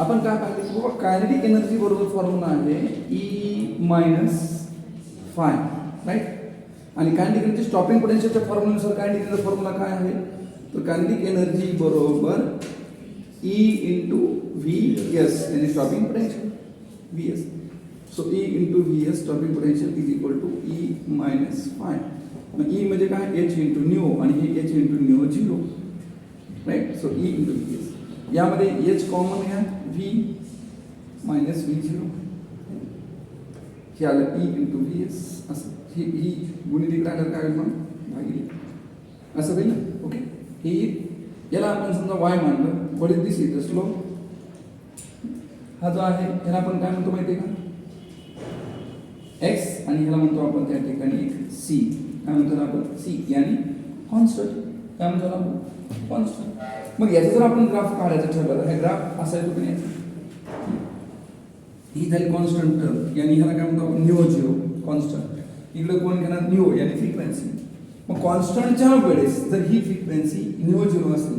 आपण काय पाहिजे की बाबा कायनेटिक एनर्जी बरोबर फॉर्म्युला आहे E मायनस फाय, राईट. आणि कायनेटिक एनर्जी स्टॉपिंग पोटेन्शियलच्या फॉर्म्युल्यानुसार कायनेटिक एनर्जी फॉर्म्युला काय आहे, तर कायनेटिक एनर्जी बरोबर E इंटू व्ही एस यानी stopping potential V S. So E into V S stopping potential is equal to E minus phi. मग E म्हणजे काय, एच इंटू न्यू आणि हे H into nu zero, right. So E into V S, यामध्ये H common घ्या, V minus V zero, हे आलं E into V S. असं ही गुणिले राहिलं काय होईल मग भागिले असं होईल ना. ओके, हे याला आपण समजा वाय मानलं, what is this is the slope. हा जो आहे ह्याला आपण काय म्हणतो माहिती आहे का, एक्स, आणि ह्याला म्हणतो आपण त्या ठिकाणी एक सी. काय म्हणतो आपण, सी यानी कॉन्स्टंट. काय म्हणतो आपण, कॉन्स्टंट. मग याचा जर आपण ग्राफ काढायचा ठरवलं तर हे ग्राफ असा येतो की नाही, ही झाली कॉन्स्टंट टर्म यानी ह्याला काय म्हणतो आपण न्यू झिरो कॉन्स्टंट. इकडे कोण घेणार, न्यू यानी फ्रिक्वेन्सी. मग कॉन्स्टंटच्या वेळेस जर ही फ्रिक्वेन्सी न्यू झिरो असेल,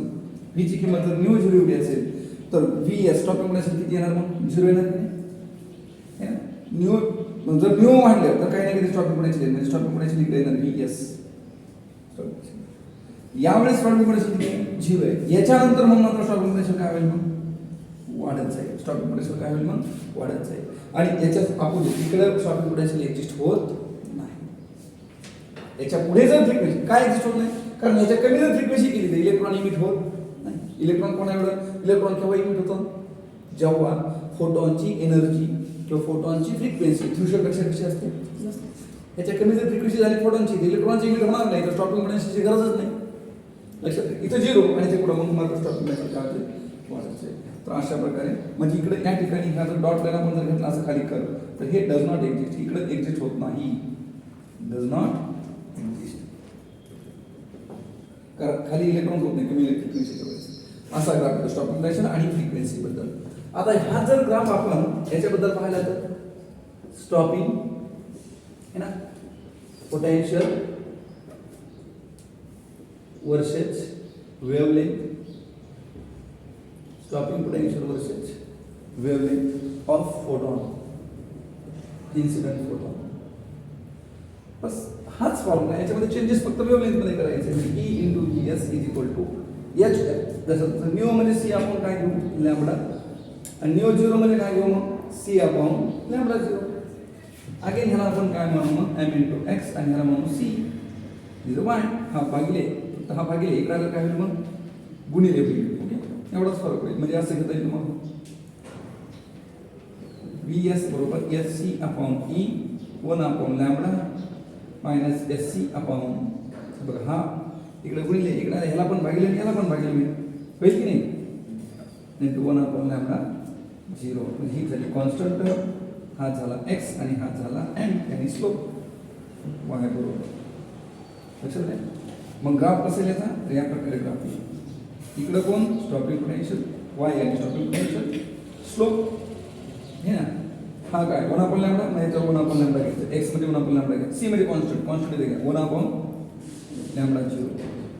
व्हीची किंमत जर न्यू झिरो एवढी असेल, तर व्ही एस स्टॉपिंग पोटेन्शियल किती येणार, मग झिरो येणार नाही. न्यू जर न्यू वाढलं तर काही ना काही स्टॉपिंग पोटेन्शियल म्हणजे स्टॉपिंग पोटेन्शियल इकडे येणार व्ही एस. यावेळेस स्टॉपिंग पोटेन्शियल किती, झिरो आहे. याच्यानंतर मग मात्र स्टॉपिंग पोटेन्शियल काय होईल, मग वाढत जाईल. स्टॉपिंग पोटेन्शियल काय होईल, मग वाढत जाईल. आणि याच्यात अपोजिट इकडे स्टॉपिंग पोटेन्शियल एक्झिस्ट होत नाही. याच्या पुढे जर फ्रिक्वेन्सी काय एक्झिस्ट होत नाही, कारण याच्या कमी जर फ्रिक्वेन्सी केली तर इलेक्ट्रॉन इमिट होत नाही. इलेक्ट्रॉन कोणा एवढं, इलेक्ट्रॉन केव्हा इमिट होतं, जेव्हा फोटॉनची एनर्जी किंवा फोटॉनची फ्रिक्वेन्सी थ्रुशपेक्षा कशी असते, याच्या कमी जर फ्रिक्वेन्सी झाली फोटॉनची, इलेक्ट्रॉनची इमिट होणार नाही, तर स्टॉपिंग पोटेन्शियलची गरजच नाही. लक्षात, इथं झिरो आणि ते पुढे मग मात्र स्टॉपिंग पोटेन्शियल काय होते, वाढायचे. तर अशा प्रकारे म्हणजे इकडे या ठिकाणी हा जर डॉट लाईन आपण जर घेतला असं खाली कर, तर हे डज नॉट एक्झिस्ट, इकडे एक्झिस्ट होत नाही, डज नॉट एक्झिस्ट. कारण खाली इलेक्ट्रॉन होत नाही कमी फ्रिक्वेन्सीच्या वेळेस. असा ग्राफ स्टॉपिंग पोटेन्शियल आणि फ्रिक्वेन्सी बद्दल. आता हा जर ग्राफ आपण याच्याबद्दल पाहिला तर स्टॉपिंग है ना, potential versus wavelength, stopping potential versus wavelength of photon, incident photon. बस हाच फॉर्म्युला, याच्यामध्ये चेंजेस फक्त वेवलेंथ मध्ये करायचे. E into V S is equal to H. जसं न्यू मध्ये सी आपण काय घेऊ, लॅम्बडा, आणि न्यू झिरो मध्ये काय घेऊ, मग c upon lambda zero. Again ह्याला आपण काय म्हणू, मग एम इंटू एक्स, आणि ह्याला म्हणू सी झिरो वाय. हा भागिले, हा भागिले इकडे काय होईल, मग गुणिले होईल. ओके, एवढाच फरक होईल. म्हणजे असं घेता येईल मग व्ही एस बरोबर s c upon e 1 upon lambda minus s c upon, बघा हा इकडे गुणिले, इकडे ह्याला पण भागिले आणि ह्याला पण भागिले होईल की नाही, इंटू 1 अपॉन लॅम्बडा झिरो. म्हणजे ही झाली कॉन्स्टंट टर्म, हा झाला एक्स आणि हा झाला एम आणि स्लोप वाय बरोबर. लक्षात आहे. मग ग्राफ कसा याचा, तर या प्रकारे ग्राफ येईल. इकडं कोण, स्टॉपिंग पोटेन्शियल वाय आणि स्टॉपिंग पोटेन्शियल स्लोप हे ना. हा काय 1 अपॉन लॅम्बडा, म्हणजे याच्यावर 1 अपॉन लॅम्बडा घ्यायचं, एक्स मध्ये 1 अपॉन लॅम्बडा घ्यायचं, सी मध्ये कॉन्स्टंट, कॉन्स्टंट घ्या 1 अपॉन लॅम्बडा झिरो.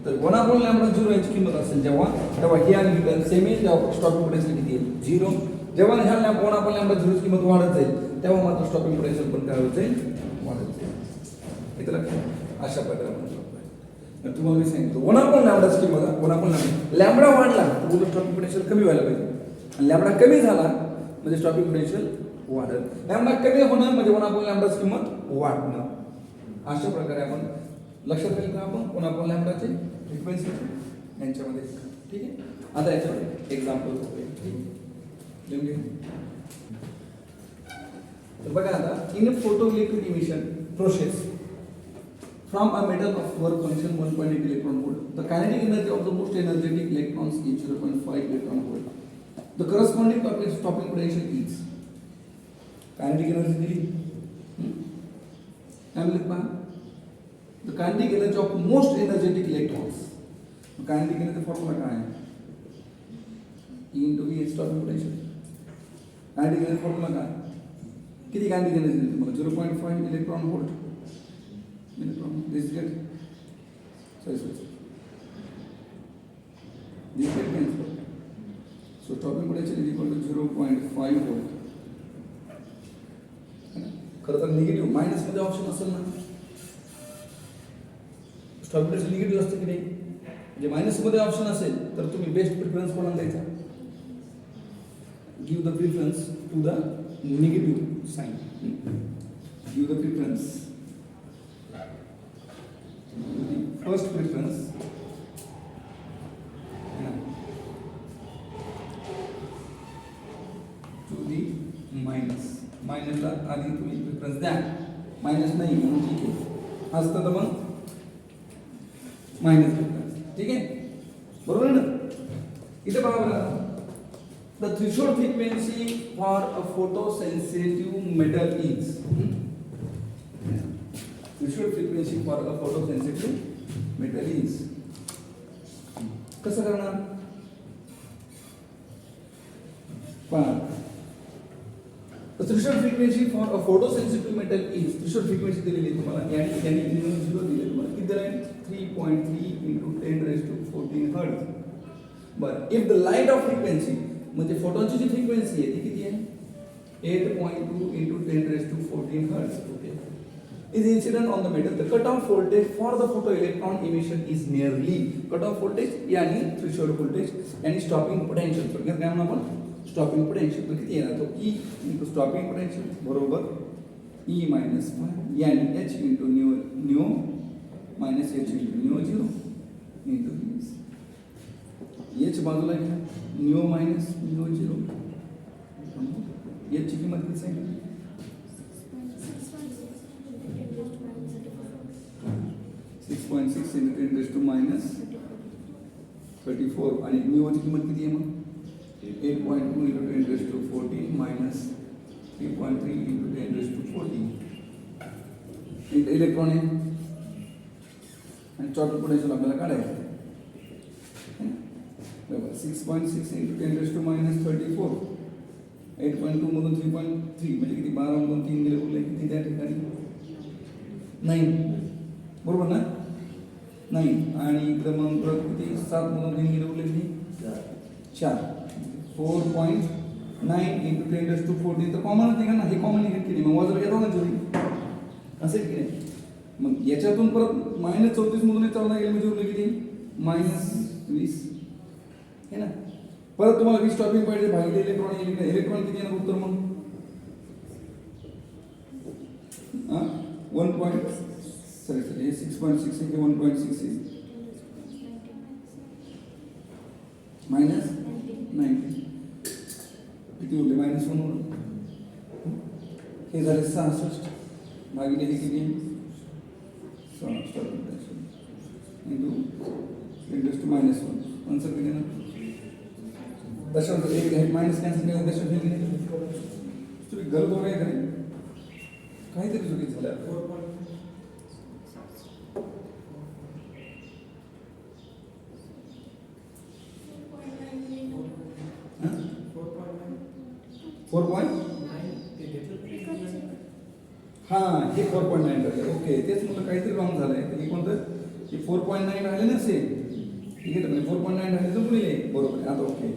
तर 1 अपॉन लॅम्बडा झिरो याची किंमत असेल जेव्हा, तेव्हा ही आणि सेम येईल, जेव्हा स्टॉपिंग पोटेन्शियल किती येईल, झिरो. जेव्हा ह्या 1 अपॉन लॅम्बडा झिरोची किंमत वाढत जाईल, तेव्हा मात्र स्टॉपिंग पोटेन्शियल पण काय होत जाईल, वाढत जाईल. इथं लक्षात, अशा प्रकारे आपण तुम्हाला मी सांगितलं 1 अपॉन लॅम्बडाची किंमत, 1 अपॉन लॅम्बडा वाढला तर उलट स्टॉपिंग पोटेन्शियल कमी व्हायला पाहिजे, आणि लॅम्बडा कमी झाला म्हणजे स्टॉपिंग पोटेन्शियल वाढत. लॅम्बडा कमी होणं म्हणजे 1 अपॉन लॅम्बडाची किंमत वाढणं. अशा प्रकारे आपण लक्षात ठेवलं का आपण 1 अपॉन लॅम्बडाचे फ्रिक्वेन्सी यांच्यामध्ये. ठीक आहे, आता याच्यामध्ये एक्झाम्पल बघूया. ठीक आहे, तर बघा आता, in photoelectric emission process from a metal of work function 1.8 electron volt, the kinetic energy of the most energetic electrons is 0.5 electron volt. The corresponding stopping potential is kinetic energy दिली, काय लिहित पहा, the kinetic energy of most energetic electrons. kinetic energy formula काय आहे, E into V stopping potential. kinetic energy formula काय, किती kinetic energy दिली तुम्हाला, 0.5 electron volt. This get sorry this get cancelled. So stopping potential is equal to 0.5 volt. खरं तर negative मायनसमध्ये option असेल ना, स्टॉपिंग पोटेन्शियल निगेटिव्ह असते की नाही, म्हणजे मायनसमध्ये ऑप्शन असेल तर तुम्ही बेस्ट प्रिफरन्स कोणाला द्यायचा? Give the preference to the negative sign. Give the preference first preference to the minus. मायनसला आधी तुम्ही प्रिफरन्स द्या. मायनस नाही म्हणून ठीक आहे, असतं तर मग मायनस प्रिफरन्स. ठीक आहे, बरोबर ना. इथे बघा बरं, the threshold frequency for a photo sensitive metal is. Threshold frequency for a photo sensitive metal is. कसं करणार? पहा, the threshold frequency for a photosensitive metal is, threshold frequency दिलेली आहे तुम्हाला, यानी 0 दिले तुम्हाला. किती दिलं आहे? 3.3 into 10 raised to 14 hertz. बरं, if the light of frequency म्हणजे फोटॉनची जी फ्रिक्वेन्सी आहे ती किती आहे? 8.2 into 10 raised to 14 hertz. Okay. Is incident on the metal. The cutoff voltage for the photoelectron emission is nearly. Cutoff voltage यानी threshold voltage यानी stopping potential. थोडक्यात काय म्हणू आपण? Stopping potential. तर किती येणार? तो ई इंटू स्टॉपिंग पोटेन्शियल बरोबर ई मायनस फाय यानी H into new minus H into new 0 into H बाजूला घ्या, न्यू मायनस न्यू 0. एचची किंमत किती सांगितली? 6.6 इंटू 10 रेज टू मायनस 34 आणि न्यूची किंमत किती आहे मग? 8.2 into 10 raised to 14 minus 3.3 into 10 raised to 14. Electron आहे आणि टोटल पोटेन्शियल आपल्याला काढायचं आहे. बरोबर, 6.6 into 10 raised to minus 34. 8.2 मधून 3.3 म्हणजे किती? 12 मधून 3 गेले उरले किती त्या ठिकाणी? 9. बरोबर ना? 9. आणि इकडे मग परत किती? 7 मधून 3 गेले उरले किती? 4. 4.9 into 10 raised to 14. तर कॉमन होते का ना, हे कॉमन निघत की नाही, मग वजन घेतो ना तुम्ही, असेल की नाही. मग याच्यातून परत मायनस 34 मधून चालणार गेलं म्हणजे उरलं किती? मायनस 20 है ना. परत तुम्हाला 20 स्टॉपिंग पाहिजे भागिले इलेक्ट्रॉन. इलेक्ट्रॉन किती येणार उत्तर मग? 1. Sorry 6.6 into 1.6 minus 90. किती उरले? मायनस 1 उरले. हे झाले 66 भागिले हे किती? 66 into interest to minus 1. Answer किती ना? दशांश एक आहे, मायनस कॅन्सल केलं, दशांश हे किती? तुम्ही गलत हो गए खरे, काहीतरी चुकीचं झालं. हां, हे 4.9 झाले. ओके, तेच म्हटलं काहीतरी रॉंग झालंय. तर हे कोणतं? हे 4.9 राहिले ना सेम. ठीक आहे, तर 4.9 राहिले तर गुणिले बरोबर आहे. आता ओके,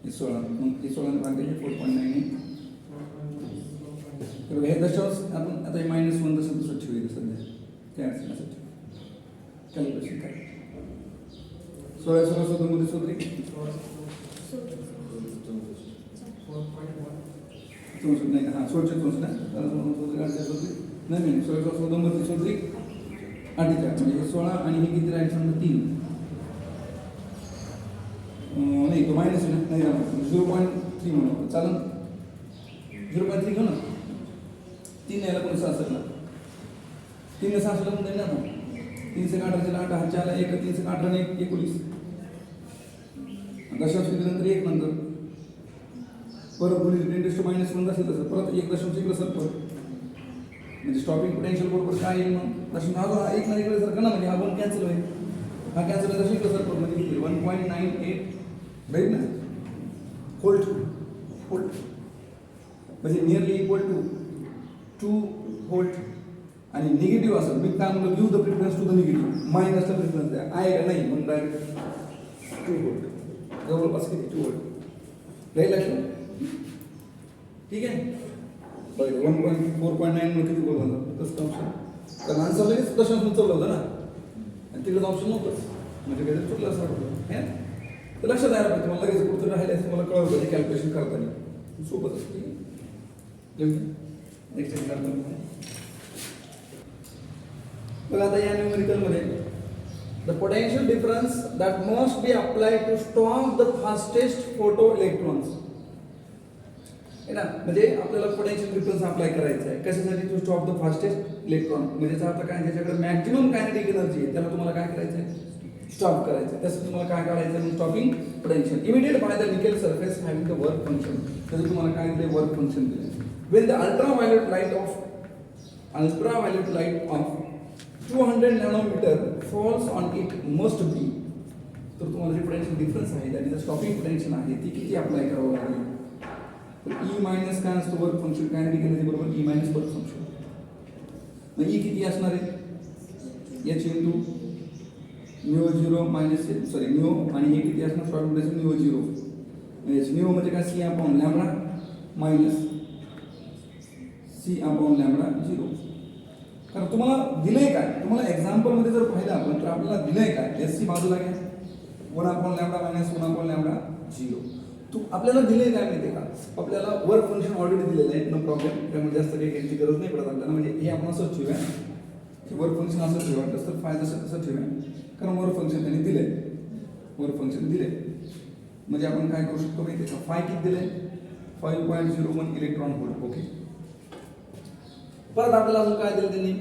हे 16 मग हे 16 भागिले हे 4.9 आहे. तर हे दशांश आपण आता हे -1 दशांश तसं ठेवूया सध्या. काय असेल असं ठेवू. कॅल्क्युलेशन काय? 16 मध्ये 64 नाही. हां, 16 नाही 16 48 म्हणजे 16 आणि हे किती राहील समजा 3 नाही, तो मायनस आहे ना, नाही 0.3 म्हणून चालेल. 0.3 घेऊ ना. 3 यायला कोणी 6 ना, 3 6 म्हणून जाईल ना. 3 से 18 8 हा 4 1 3 से 18 1 19 दशांश नंतर 1 नंतर परत गुणिले 10 रेज टू -1 असेल तसं परत 1 दशांश इकडे सर परत म्हणजे स्टॉपिंग पोटेन्शियल बरोबर काय येईल मग? दशांश हा 1 ना इकडे सारखं ना, म्हणजे हा 1 कॅन्सल होईल. हा कॅन्सल होईल, दशांश इकडे सर परत म्हणजे किती? 1.98 राईट ना. व्होल्ट म्हणजे नियरली इक्वल टू 2 व्होल्ट. आणि निगेटिव्ह असेल, मी काय म्हणलं, give the preference to the negative. मायनसला प्रिफरन्स द्या. आहे का नाही म्हणून डायरेक्ट 2 व्होल्ट जवळपास किती? 2 व्होल्ट. राहील लक्षात? ठीक आहे. बघा 1.4.9 मध्ये किती गोल झालं कसं ऑप्शन, कारण आन्सर लगेच दशांश चढलं होतं ना, आणि तिकडे ऑप्शन नव्हतंच, म्हणजे काही चुकलं असं वाटतं. हे तर लक्षात द्यायला पाहिजे तुम्हाला, लगेच कुठं राहिले असं मला कळलं पाहिजे कॅल्क्युलेशन करताना सोपंच असतं. नेक्स्ट एक्झाम्पल बघा. आता या न्यूमेरिकलमध्ये the potential difference that must be applied to stop the fastest photo electrons आहे ना, म्हणजे आपल्याला पोटेन्शियल डिफरन्स अप्लाय करायचा आहे कशासाठी, to stop the fastest electron. म्हणजे याचा अर्थ काय, ज्याच्याकडे मॅक्झिमम कायनेटिक एनर्जी आहे त्याला तुम्हाला काय करायचं आहे, स्टॉप करायचं आहे. त्यासाठी तुम्हाला काय काढायचं आहे, stopping potential immediate by the nickel surface having the work function. त्याचं तुम्हाला काय दिले, वर्क फंक्शन दिले. when the ultraviolet light of 200 nanometer falls on it must be, तर तुम्हाला जे पोटेन्शियल डिफरन्स आहे त्याची स्टॉपिंग पोटेन्शियल आहे ती किती अप्लाय करावं लागेल. तर ई मायनस काय असतं, वर्क फंक्शन कायनेटिक एनर्जी बरोबर ई मायनस वर्क फंक्शन. मग ई किती असणार आहे, H into new 0 minus sorry new, आणि हे किती असणार स्टॉपिंग पोटेन्शियल न्यू 0. म्हणजे न्यू म्हणजे काय, c upon lambda minus c upon lambda 0. कारण तुम्हाला दिलंय काय, तुम्हाला एक्झाम्पलमध्ये जर पाहिलं आपण तर आपल्याला दिलंय काय, एस सी बाजूला घ्या 1 upon lambda minus 1 upon lambda 0. तू आपल्याला दिले काय माहिती का, आपल्याला वर्क फंक्शन ऑलरेडी दिलेलं आहे, नो प्रॉब्लेम, त्यामुळे जास्त काही घ्यायची गरज नाही पडत आपल्याला. म्हणजे हे आपण असंच ठेवूया, वर्क फंक्शन असं ठेवा, तर फायदा तसं ठेवूया, कारण वर्क फंक्शन त्यांनी दिले, वर्क फंक्शन दिले. म्हणजे आपण काय करू शकतो माहिती का, फाय किती दिले, 5.01 इलेक्ट्रॉन व्होल्ट. ओके. परत आपल्याला अजून काय दिलं त्यांनी,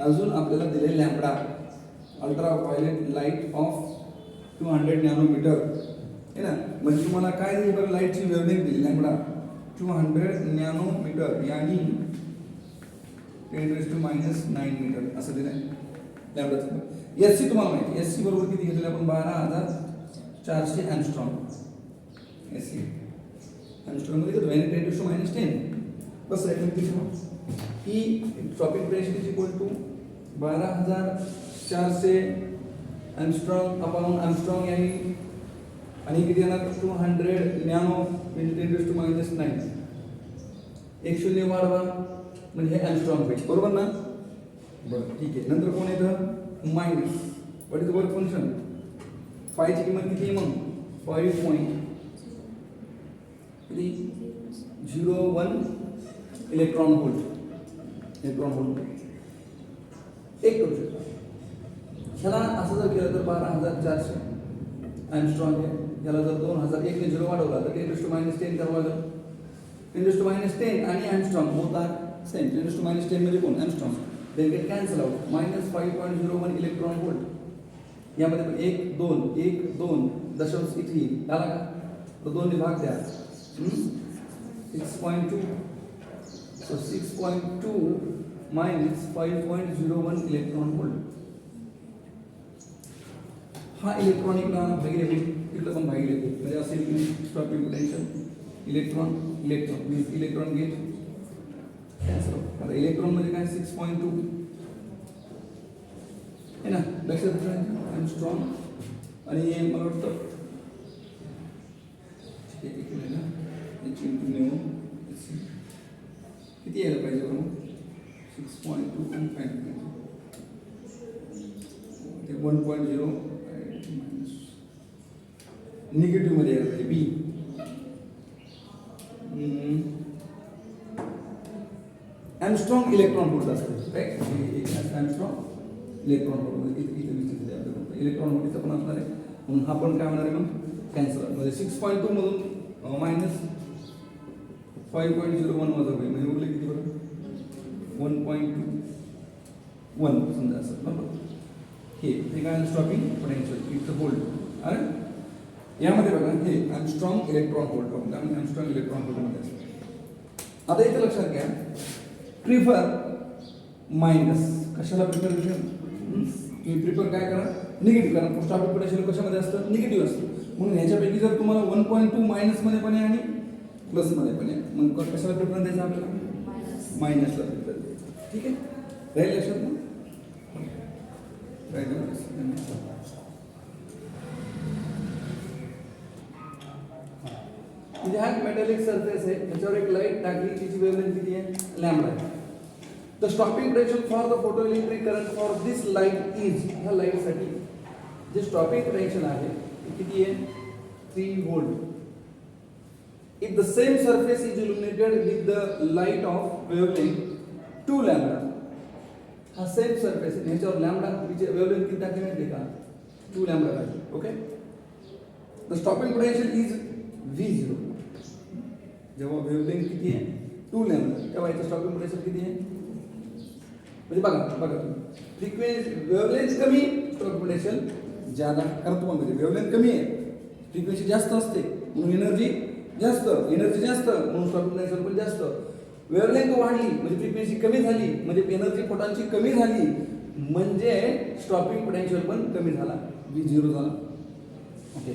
अजून आपल्याला दिले lambda, ultra violet light of 200 nanometre है ना. म्हणजे तुम्हाला काय दिली बरं, लाईटची वेव्हलेंथ दिली लॅम्बडा 200 नॅनोमीटर, यानी 10⁻⁹ मीटर असं दिलं लॅम्बडाचं. एस सी तुम्हाला माहिती, एस सी बरोबर किती घेतलेलं आपण, 12,400 अँगस्ट्रॉम. एस सी अँगस्ट्रॉम मध्ये घेतो, 10⁻⁻10 बस आहे. ही stopping potential is equal to 12,400 angstrom upon angstrom, यानी आणि किती येणार 200 नॅनो इंटू 10⁻⁹. एक शून्य वाढवा म्हणजे हे अँगस्ट्रॉम होईल, बरोबर ना. बरं ठीक आहे. नंतर कोण येतं, minus, what is work function, फायची किंमत किती मग 5.01 इलेक्ट्रॉन व्होल्ट. इलेक्ट्रॉन व्होल्ट एक करू शकता. ह्याला असं जर केलं तर 12,400 अँगस्ट्रॉम आहे, ह्याला जर 2000 1 ने 0 वाढवला तर 10⁻⁻10 करावं लागेल. 10⁻⁻10 आणि अँगस्ट्रॉम बोथ आर सेम. 10⁻⁻10 म्हणजे कोण, angstrom, they get cancel out. -5.01 electron volt. यामध्ये पण 1 2 दशांश इथे झाला का, तो 2 ने भाग द्या, 6.2. So 6.2 minus 5.01 electron volt. हा इलेक्ट्रॉनिक भागिले इकडे पण भागिले, म्हणजे असेल की stopping potential electron means electron get cancel. आता इलेक्ट्रॉन म्हणजे काय, 6.2 है ना, लक्षात ठेवा अँगस्ट्रॉम. आणि मला वाटतं किती यायला पाहिजे बरोबर, 6.2 ते 1.0 निगेटिव्ह मध्ये यायला पाहिजे. बी अँगस्ट्रॉम इलेक्ट्रॉन व्होल्ट असतं, राईट. अँगस्ट्रॉम इलेक्ट्रॉन व्होल्ट मध्ये इथे इलेक्ट्रॉन व्होल्टचं पण असणार आहे, म्हणून हा पण काय होणार आहे मग कॅन्सल. म्हणजे 6.2 मधून मायनस 5.01 वजा होईल, म्हणजे उरले किती बरोबर 1.1 समजा असं, बरोबर. हे काय स्टॉपिंग पोटेन्शियल इथं व्होल्ट. अरे यामध्ये बघा हे अँगस्ट्रॉम इलेक्ट्रॉन व्होल्ट, आपण अँगस्ट्रॉम इलेक्ट्रॉन व्होल्टमध्ये असतं. आता इथं लक्षात घ्या, प्रिफर मायनस, कशाला प्रिफर तुम्ही प्रिफर काय करा, निगेटिव्ह, कारण स्टॉपिंग पोटेन्शियल कशामध्ये असतं, निगेटिव्ह असतं. म्हणून ह्याच्यापैकी जर तुम्हाला 1.2 मायनसमध्ये पण आहे आणि प्लसमध्ये पण आहे, मग कशाला प्रिफरन्स द्यायचा आपल्याला, मायनसला प्रिफरन्स द्यायचा. ठीक आहे, राहील लक्षात ना. म्हणजे हा मेटॅलिक सरफेस आहे, त्याच्यावर एक लाईट टाकली, तिची वेव्हलेंथ किती आहे? लॅम्बडा आहे. The stopping potential for the photoelectric current for this light is, ह्या लाईटसाठी जे स्टॉपिंग पोटेन्शियल आहे ते किती आहे? 3 volt. If the same surface is illuminated with the light of wavelength 2 lambda, हा सेम सरफेस आहे, ह्याच्यावर लॅम्बडा वेव्हलेंथ किती टाकली माहिती का? 2 लॅम्बडा टाकली. Okay. The stopping potential is V0. जेव्हा वेव्हलेंथ किती आहे? 2 लॅम्बडा, तेव्हा याचं स्टॉपिंग पोटेन्शियल किती आहे? म्हणजे बघा तुम्ही, फ्रिक्वेन्सी वेव्हलेंथ कमी, स्टॉपिंग पोटेन्शियल ज्यादा. कारण तुम्हाला म्हणजे वेव्हलेंथ कमी आहे, फ्रिक्वेन्सी जास्त असते म्हणून एनर्जी जास्त म्हणून स्टॉपिंग पोटेन्शियल पण जास्त. वेव्हलेंथ वाढली म्हणजे फ्रिक्वेन्सी कमी झाली, म्हणजे एनर्जी फोटॉनची कमी झाली, म्हणजे स्टॉपिंग पोटेन्शियल पण कमी झाला, V0 झाला. Okay.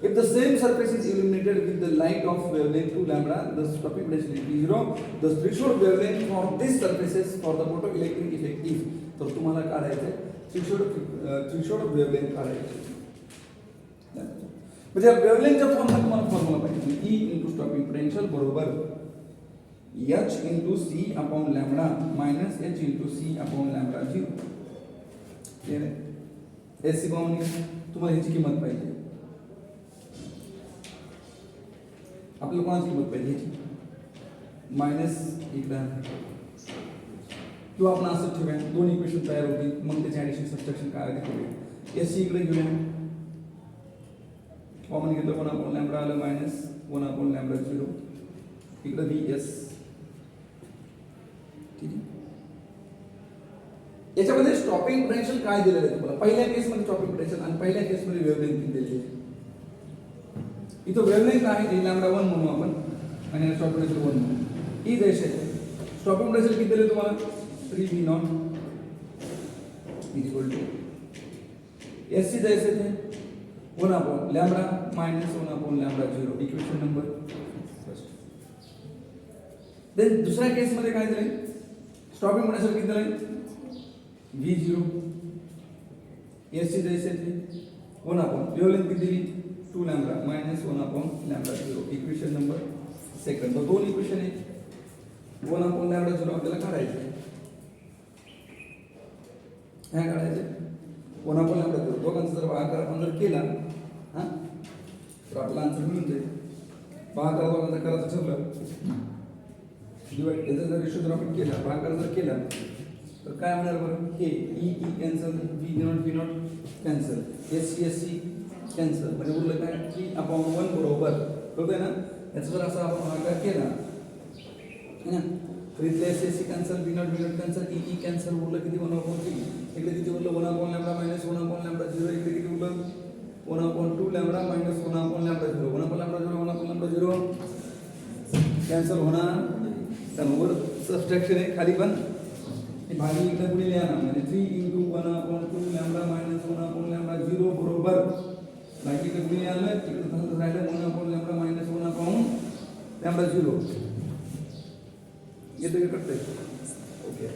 If the same surface is illuminated with the light of wavelength 2 lambda, the stopping potential is V0. The threshold wavelength for these surfaces for the photoelectric effect is. तर तुम्हाला काढायचं threshold wavelength काढायचं. म्हणजे वेव्हलेंथच्या फॉर्मला तुम्हाला formula पाहिजे. E into stopping potential बरोबर H into C upon lambda minus H into C upon lambda 0. Clear आहे? SC पाहून तुम्हाला ह्याची किंमत पाहिजे. आपल्याला कोणाची किंमत पाहिजे ह्याची? मायनस इकडं, किंवा आपण असं ठेवूया, दोन इक्वेशन तयार होतील, मग त्याचे ॲडिशन सबट्रॅक्शन काय करूया. SC इकडे घेऊया, कॉमन घेतलं, 1 upon लॅम्बडा आलं मायनस 1 upon लॅम्बडा 0, इकडं VS. ठीक आहे. याच्यामध्ये स्टॉपिंग पोटेन्शियल काय दिलेलं आहे तुम्हाला? पहिल्या केसमध्ये स्टॉपिंग पोटेन्शियल आणि पहिल्या केसमध्ये वेव्हलेंथ दिलेली आहे. इथं वेव्हलेंथ आहे लॅम्बडा 1 म्हणू आपण आणि स्टॉपिंग पोटेन्शियल 1 म्हणू. ही जैसे स्टॉपिंग पोटेन्शियल किती दिले तुम्हाला? 3V0 इक्वल टू SC जैसे थे 1 upon lambda minus 1 upon lambda 0. Equation number first. Then दुसऱ्या केस मध्ये काय दिले? स्टॉपिंग पोटेंशियल किती दिले? V0 SC जैसे थे 1 upon वेवलेंथ किती दिली? 2 lambda minus 1 upon lambda 0. Equation number second. तो दोन इक्वेशन आहे. 1 upon लैम्बडा 0 आपल्याला काढायचं आहे. काय काढायचं? 1 upon लैम्बडा 0 दोघांचा जर भागाकार आपण जर केला, हां, तर आपला आन्सर मिळून जाईल. भागाकार दोघांचा करायचं ठरलं, डिवाइड याचा जर रेशो जर आपण केला, भागाकार जर केला, तर काय होणार बरं? हे E cancel, V0 cancel, SC cancel, म्हणजे उरलं काय? 3 upon 1 बरोबर. कळतंय ना? याचा जर असा आपण भागाकार केला है ना, तर इथले SC cancel, V0 cancel, E cancel, उरलं किती? 1 upon 3. इकडे किती उरलं? 1 upon lambda minus 1 upon lambda 0. इकडे किती उरलं? 1 upon 2 lambda minus 1 upon lambda 0. 1 upon lambda 0, 1 upon lambda 0 cancel होणार. कारण वर सबट्रॅक्शन आहे, खाली पण भागी इकडे पुढे लिहा ना, म्हणजे 3 into 1 upon 2 lambda minus 1 upon lambda 0 बरोबर. बाकी इकडे पुढे आलं, तिकडे झालं राहिलं 1 upon lambda minus 1 upon lambda 0. येतं का? कटतंय? ओके.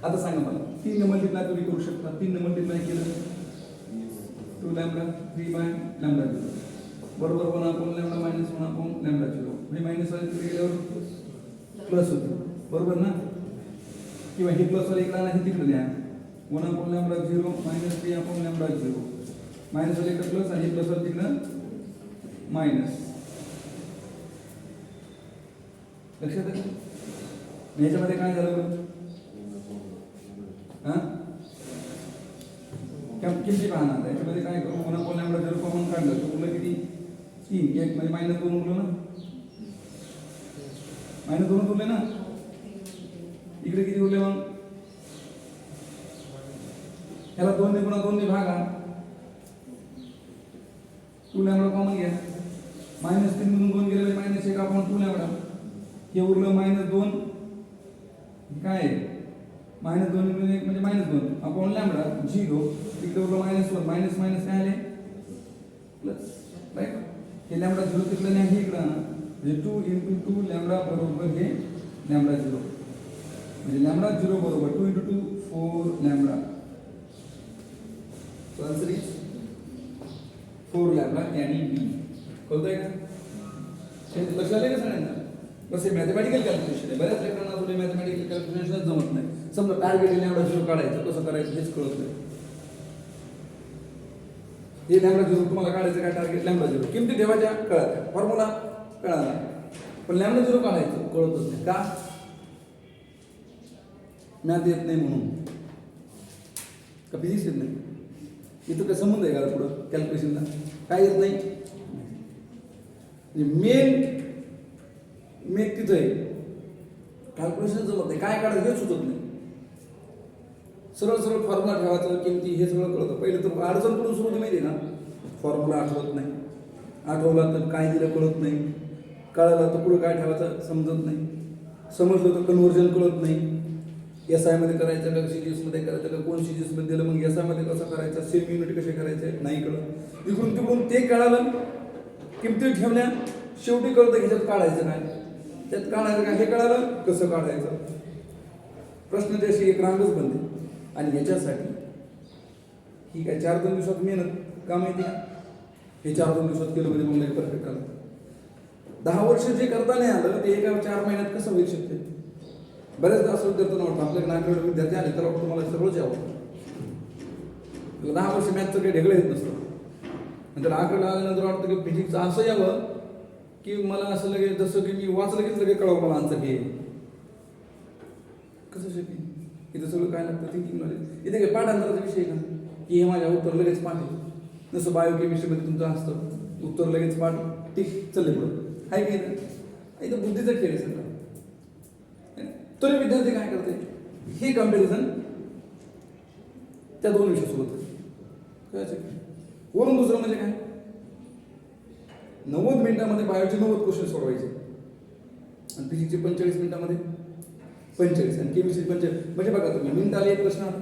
आता सांगा मला, 3 ने मल्टिप्लाय तुम्ही करू शकता. 3 ने मल्टिप्लाय केलं 2 लॅम्बडा 3 बाय लॅम्बडा 0 बरोबर 1 upon lambda minus 1 upon lambda 0. म्हणजे मायनस वाले तिकडे गेल्यावर प्लस होते, बरोबर ना? किंवा हे प्लस वाले इकडे नाही, तिकडे द्या 1 upon lambda 0 minus 3 upon lambda 0. Minus वाले इकडे प्लस आणि प्लस वाले तिकडे मायनस. लक्षात आहे? याच्यामध्ये काय झालं? हां, किमती पाहणार. याच्यामध्ये काय करू? 1 upon लॅम्बडा 0 कॉमन काढलं तर उरलं किती? 3. एक म्हणजे मायनस 2 उरलं ना, मायनस 2 उरले ना. इकडे किती उरले मग? ह्याला 2 ने गुणा 2 ने भागा, 2 लॅम्बडा कॉमन घ्या. मायनस 3 मधून 2 गेले मायनस 1 upon 2 लॅम्बडा. हे उरलं मायनस 2. काय आहे? मायनस 2 म्हणजे मायनस 2 अपॉन लॅम्बडा 0. तिकडे उरलं मायनस 1. मायनस मायनस काय आले? प्लस. राईट. हे लॅम्बडा 0 तिकडे नाही, हे इकडं म्हणजे 2 into 2 लॅम्बडा बरोबर हे लॅम्बडा 0. म्हणजे लॅम्बडा 0 बरोबर 2 into 2 4 lambda. So answer is 4 lambda आणि B. कळतंय का? हे लक्षात आले का सगळ्यांना? बस हे मॅथमॅटिकल कॅल्क्युलेशन आहे. बऱ्याच लेकरांना तुला मॅथमॅटिकल कॅल्क्युलेशनच जमत नाही. समजा टार्गेट लॅम्बडा झिरो काढायचं, कसं करायचं हेच कळत नाही. हे लॅम्बडा झिरो तुम्हाला काढायचं काय? टार्गेट लॅम्बडा झिरो, किमती ठेवायच्या कळाल्या, फॉर्म्युला कळाला, पण लॅम्बडा झिरो काढायचं कळतच नाही. का? मॅथ येत नाही म्हणून का फिजिक्स येत नाही? इथं काय संबंध आहे का पुढं कॅल्क्युलेशनला? काय येत नाही? मेन तिथं आहे, कॅल्क्युलेशन जमत नाही, काय काढायचं हे सुचत नाही. सरळ सरळ फॉर्म्युला ठेवायचं, किमती हे सगळं कळतं. पहिले तर अडचण कुठून सुरू होती माहिती आहे ना? फॉर्म्युला आठवत नाही, आठवला तर काय दिलं कळत नाही, कळालं तर पुढं काय ठेवायचं समजत नाही, समजलं तर कन्व्हर्जन कळत नाही. एस आयमध्ये करायचं का सीजीएसमध्ये करायचं का, कोण सीजीएसमध्ये दिलं मग एस आयमध्ये कसं करायचं, सेम युनिट कसे करायचे नाही कळत. इकडून तिकडून ते कळालं, किमती ठेवण्या शेवटी कळतं ह्याच्यात काढायचं काय, त्यात काढायचं काय हे कळालं, कसं काढायचं. प्रश्न त्याशी एक रांगच बनते. आणि ह्याच्यासाठी ही काय 4-2 दिवसात मेहनत काम येते का? हे 4-2 दिवसात केलं म्हणजे मला परफेक्ट आलं. 10 वर्ष जे करता नाही आलं ते एका 4 महिन्यात कसं होऊ शकते? बऱ्याचदा असं विद्यार्थ्यांना वाटतं, आपल्याकडे नागरिक विद्यार्थी आले त्याला वाटतं मला सगळंच यावं. त्याला 10 वर्ष मॅथचं काही ढेगळं येत नसतं. नंतर 11ला आल्यानंतर वाटतं की फिजिक्सचं असं यावं की मला असं लगेच जसं की मी वाचलं की लगेच कळावं मला आन्सर हे कसं शक्य. इथं सगळं काय लागतं थिंकिंग नॉलेज. इथे काय पाठांतराचा विषय का की हे माझ्या उत्तर लगेच पाठ आहे. जसं बायोकेमिस्ट्रीमध्ये तुमचं असतं उत्तर लगेच पाठ, ठीक चालले पुढं आहे की नाही. इथं बुद्धीचा खेळ आहे सगळं. तरी विद्यार्थी काय करते, हे कम्पॅरिझन त्या 2 विषयासोबत कळायचं. वरून दुसरं म्हणजे काय, 90 मिनिटामध्ये बायोचे 90 क्वेश्चन सोडवायचे आणि फिजिक्सचे 45 मिनिटामध्ये 45 आणि केमिस्ट्री 45. म्हणजे बघा तुम्ही मिनिटाला एक प्रश्न आला.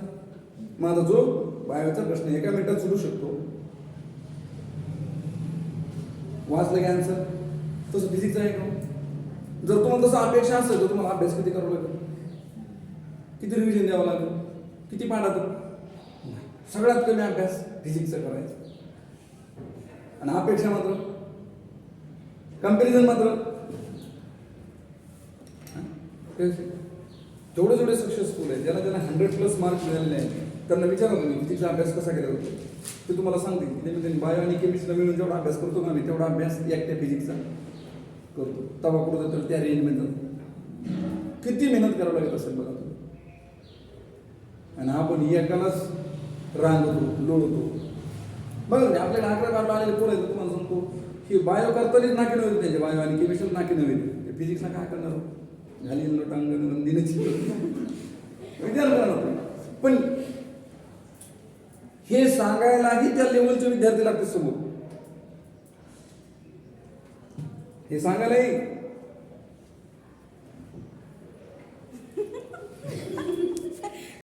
माझा जो बायोचा प्रश्न एका मिनिटात सुरू शकतो, वाचलं की आन्सर. तसं फिजिक्सचा आहे का? जर तुम्हाला तसं अपेक्षा असेल तर तुम्हाला अभ्यास किती करावा लागेल, किती रिव्हिजन द्यावं लागेल, किती पाठात? सगळ्यात कमी अभ्यास फिजिक्सचा करायचा. आणि अपेक्षा मात्र कंपॅरिझन मात्र जेवढे जेवढे सक्सेसफुल आहे, ज्याला 100+ मार्क्स मिळालेले आहेत त्यांना विचारा तुम्ही फिजिक्सचा अभ्यास कसा केला जातो ते तुम्हाला सांगतील. ते बायो आणि केमिस्ट्रीला मिळून जेवढा अभ्यास करतो का मी तेवढा अभ्यास एकट्या फिजिक्सचा करतो. तवा कुठं तर त्या रेंजमध्ये किती मेहनत करावं लागत असेल बघा तुम्ही. आणि आपण एकालाच रांगतो लोळतो. बघा आपल्याला 11-12 आलेले पोरं आहेत, तुम्हाला सांगतो की बायो करतानाच नाकी नव्हते त्याचे, बायो आणि केमिस्ट्री नाकी नव्हते. फिजिक्सला काय करणार घाली लोटांगण दिनची विचार करणार. पण हे सांगायलाही त्या लेवलचे विद्यार्थी लागते समोर. हे सांगायलाही